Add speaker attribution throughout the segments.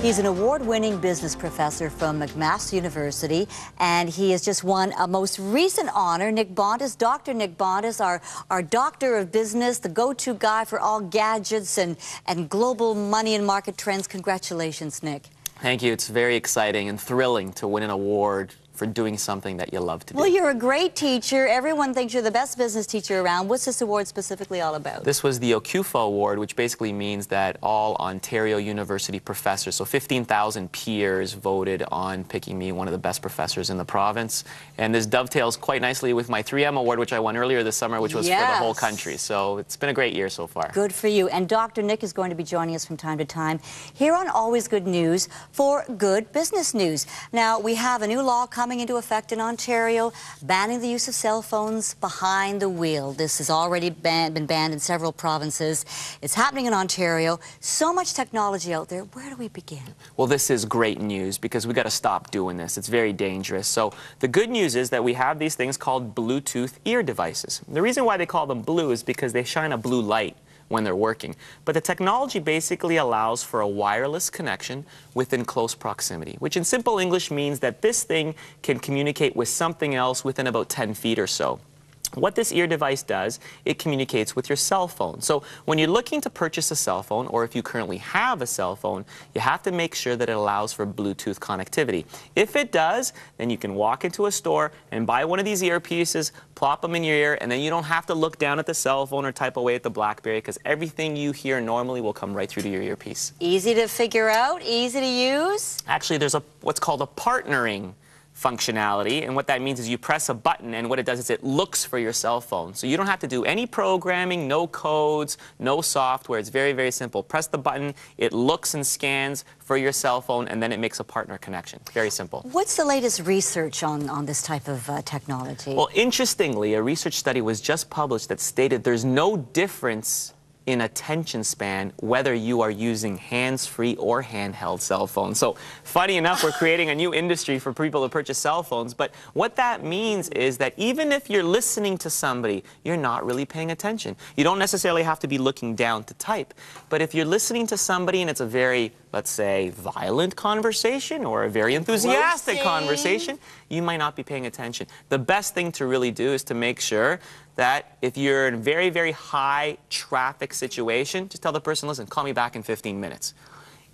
Speaker 1: He's an award-winning business professor from McMaster University, and he has just won a most recent honor. Nick Bontis, Dr. Nick Bontis, our doctor of business, the go-to guy for all gadgets and global money and market trends. Congratulations, Nick.
Speaker 2: Thank you. It's very exciting and thrilling to win an award for doing something that you love to do.
Speaker 1: Well, you're a great teacher. Everyone thinks you're the best business teacher around. What's this award specifically all about?
Speaker 2: This was the OQFA Award, which basically means that all Ontario University professors, so 15,000 peers, voted on picking me one of the best professors in the province. And this dovetails quite nicely with my 3M Award, which I won earlier this summer, which was for the whole country. So it's been a great year so far.
Speaker 1: Good for you. And Dr. Nick is going to be joining us from time to time here on Always Good News for good business news. Now, we have a new law coming into effect in Ontario, banning the use of cell phones behind the wheel. This has already been banned in several provinces. It's happening in Ontario. So much technology out there. Where do we begin?
Speaker 2: Well, this is great news because we got to stop doing this. It's very dangerous. So the good news is that we have these things called Bluetooth ear devices. The reason why they call them blue is because they shine a blue light when they're working. But the technology basically allows for a wireless connection within close proximity, which in simple English means that this thing can communicate with something else within about 10 feet or so. What this ear device does, it communicates with your cell phone. So when you're looking to purchase a cell phone, or if you currently have a cell phone, you have to make sure that it allows for Bluetooth connectivity. If it does, then you can walk into a store and buy one of these earpieces, plop them in your ear, and then you don't have to look down at the cell phone or type away at the BlackBerry, because everything you hear normally will come right through to your earpiece.
Speaker 1: Easy to figure out, easy to use?
Speaker 2: Actually, there's what's called a partnering functionality, and what that means is you press a button and what it does is it looks for your cell phone. So you don't have to do any programming, no codes, no software. It's very, very simple. Press the button, it looks and scans for your cell phone, and then it makes a partner connection. Very simple.
Speaker 1: What's the latest research on this type of technology?
Speaker 2: Well, interestingly, a research study was just published that stated there's no difference in attention span whether you are using hands-free or handheld cell phones. So funny enough, we're creating a new industry for people to purchase cell phones, but what that means is that even if you're listening to somebody, you're not really paying attention. You don't necessarily have to be looking down to type, but if you're listening to somebody and it's a very, let's say, violent conversation or a very enthusiastic conversation, you might not be paying attention. The best thing to really do is to make sure that if you're in a very, very high traffic situation, just tell the person, listen, call me back in 15 minutes.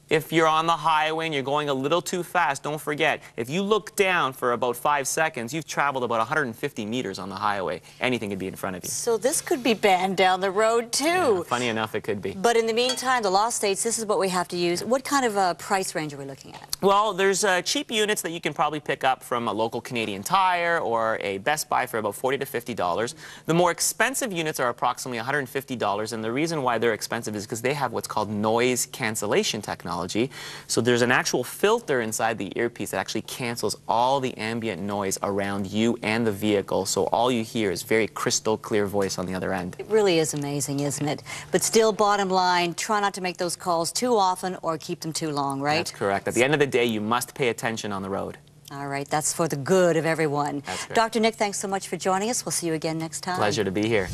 Speaker 2: If you're on the highway and you're going a little too fast, don't forget, if you look down for about 5 seconds, you've traveled about 150 meters on the highway. Anything could be in front of you.
Speaker 1: So this could be banned down the road, too.
Speaker 2: Yeah, funny enough, it could be.
Speaker 1: But in the meantime, the law states this is what we have to use. What kind of price range are we looking at?
Speaker 2: Well, there's cheap units that you can probably pick up from a local Canadian Tire or a Best Buy for about $40 to $50. The more expensive units are approximately $150, and the reason why they're expensive is because they have what's called noise cancellation technology. So there's an actual filter inside the earpiece that actually cancels all the ambient noise around you and the vehicle, so all you hear is very crystal clear voice on the other end.
Speaker 1: It really is amazing, isn't it? But still, bottom line, try not to make those calls too often or keep them too long, right?
Speaker 2: That's correct. At the end of the day, you must pay attention on the road.
Speaker 1: All right, that's for the good of everyone.
Speaker 2: That's correct.
Speaker 1: Dr. Nick, thanks so much for joining us. We'll see you again next time.
Speaker 2: Pleasure to be here.